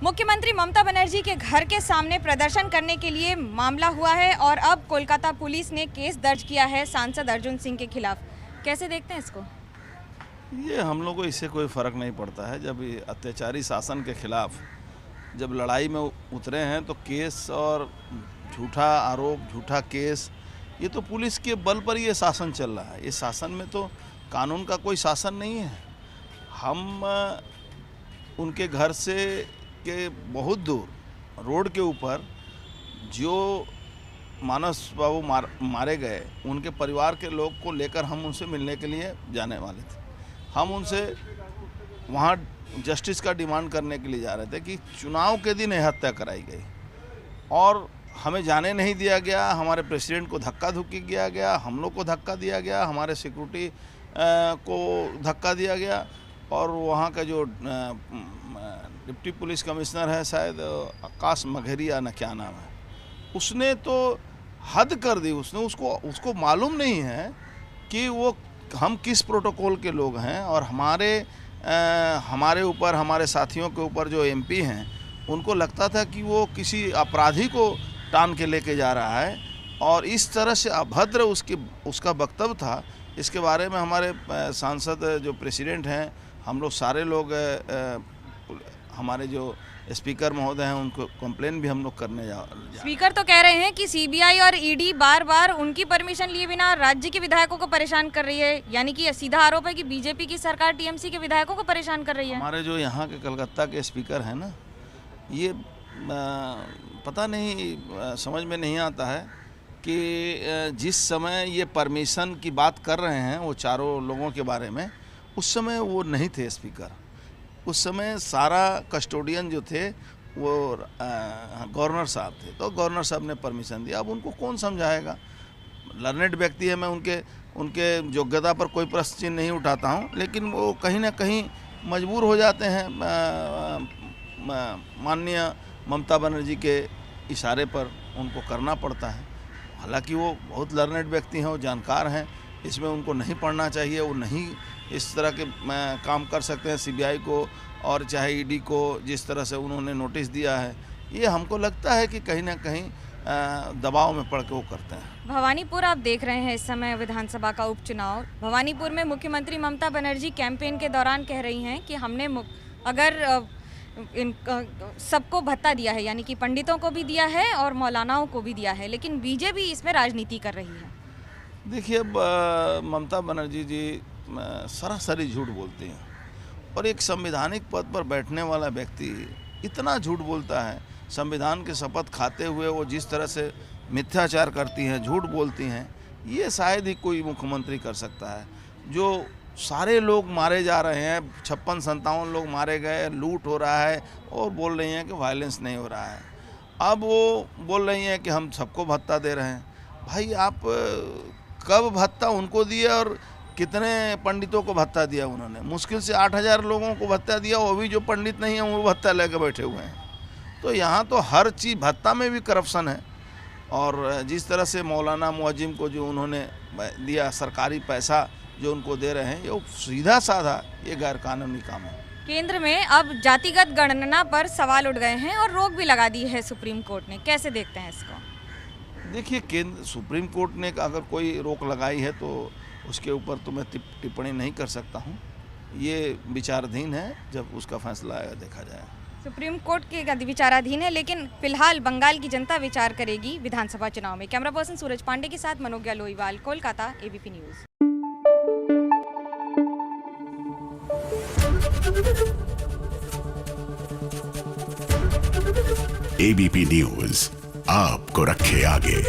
मुख्यमंत्री ममता बनर्जी के घर के सामने प्रदर्शन करने के लिए मामला हुआ है और अब कोलकाता पुलिस ने केस दर्ज किया है सांसद अर्जुन सिंह के खिलाफ। कैसे देखते हैं इसको? ये हम लोग को इससे कोई फ़र्क नहीं पड़ता है। जब ये अत्याचारी शासन के खिलाफ जब लड़ाई में उतरे हैं तो केस और झूठा आरोप, झूठा केस, ये तो पुलिस के बल पर ये शासन चल रहा है। इस शासन में तो कानून का कोई शासन नहीं है। हम उनके घर से के बहुत दूर रोड के ऊपर जो मानस बाबू मारे गए, उनके परिवार के लोग को लेकर हम उनसे मिलने के लिए जाने वाले थे। हम उनसे वहाँ जस्टिस का डिमांड करने के लिए जा रहे थे कि चुनाव के दिन यह हत्या कराई गई और हमें जाने नहीं दिया गया। हमारे प्रेसिडेंट को धक्का धुक्की किया गया, हम लोग को धक्का दिया गया, हमारे सिक्योरिटी को धक्का दिया गया और वहाँ का जो डिप्टी पुलिस कमिश्नर है, शायद आकाश मघेरिया ना क्या नाम है, उसने तो हद कर दी। उसको मालूम नहीं है कि वो हम किस प्रोटोकॉल के लोग हैं और हमारे ऊपर, हमारे साथियों के ऊपर जो एमपी हैं, उनको लगता था कि वो किसी अपराधी को टान के लेके जा रहा है और इस तरह से अभद्र उसका वक्तव्य था। इसके बारे में हमारे सांसद जो प्रेसिडेंट हैं, हम लोग सारे लोग, हमारे जो स्पीकर महोदय हैं, उनको कंप्लेन भी हम लोग करने जा स्पीकर तो कह रहे हैं कि सीबीआई और ईडी बार बार उनकी परमिशन लिए बिना राज्य के विधायकों को परेशान कर रही है। यानी कि सीधा आरोप है कि बीजेपी की सरकार टीएमसी के विधायकों को परेशान कर रही है। हमारे जो यहाँ के कलकत्ता के स्पीकर हैं ना, ये पता नहीं, समझ में नहीं आता है कि जिस समय ये परमिशन की बात कर रहे हैं वो चारों लोगों के बारे में, उस समय वो नहीं थे स्पीकर। उस समय सारा कस्टोडियन जो थे वो गवर्नर साहब थे, तो गवर्नर साहब ने परमिशन दिया। अब उनको कौन समझाएगा? लर्नेड व्यक्ति है, मैं उनके योग्यता पर कोई प्रश्न चिन्ह नहीं उठाता हूँ, लेकिन वो कहीं ना कहीं मजबूर हो जाते हैं माननीय ममता बनर्जी के इशारे पर, उनको करना पड़ता है। हालांकि वो बहुत लर्नेड व्यक्ति हैं, वो जानकार हैं, इसमें उनको नहीं पढ़ना चाहिए, वो नहीं इस तरह के काम कर सकते हैं। सीबीआई को और चाहे ईडी को जिस तरह से उन्होंने नोटिस दिया है, ये हमको लगता है कि कहीं ना कहीं दबाव में पड़ के वो करते हैं। भवानीपुर आप देख रहे हैं इस समय विधानसभा का उपचुनाव। भवानीपुर में मुख्यमंत्री ममता बनर्जी कैंपेन के दौरान कह रही हैं कि हमने अगर सबको भत्ता दिया है, यानी कि पंडितों को भी दिया है और मौलानाओं को भी दिया है, लेकिन बीजेपी इसमें राजनीति कर रही है। देखिए, ममता बनर्जी जी सरासरी झूठ बोलती हैं और एक संवैधानिक पद पर बैठने वाला व्यक्ति इतना झूठ बोलता है। संविधान के शपथ खाते हुए वो जिस तरह से मिथ्याचार करती हैं, झूठ बोलती हैं, ये शायद ही कोई मुख्यमंत्री कर सकता है। जो सारे लोग मारे जा रहे हैं, 56-57 लोग मारे गए, लूट हो रहा है और बोल रही हैं कि वायलेंस नहीं हो रहा है। अब वो बोल रही हैं कि हम सबको भत्ता दे रहे हैं। भाई, आप कब भत्ता उनको दिए और कितने पंडितों को भत्ता दिया उन्होंने? मुश्किल से 8000 लोगों को भत्ता दिया, वो भी जो पंडित नहीं हैं वो भत्ता लेकर बैठे हुए हैं। तो यहाँ तो हर चीज़, भत्ता में भी करप्शन है। और जिस तरह से मौलाना मुअज्जिम को जो उन्होंने दिया, सरकारी पैसा जो उनको दे रहे हैं, ये सीधा साधा ये गैर कानूनी काम है। केंद्र में अब जातिगत गणना पर सवाल उठ गए हैं और रोक भी लगा दी है सुप्रीम कोर्ट ने। कैसे देखते हैं इसको? देखिए, सुप्रीम कोर्ट ने अगर कोई रोक लगाई है तो उसके ऊपर तो मैं टिप्पणी नहीं कर सकता हूँ। ये विचाराधीन है, जब उसका फैसला आएगा देखा जाएगा। सुप्रीम कोर्ट के विचाराधीन है, लेकिन फिलहाल बंगाल की जनता विचार करेगी विधानसभा चुनाव में। कैमरा पर्सन सूरज पांडे के साथ Manogya Loiwal, Kolkata, ABP news. ABP news आपको रखे आगे।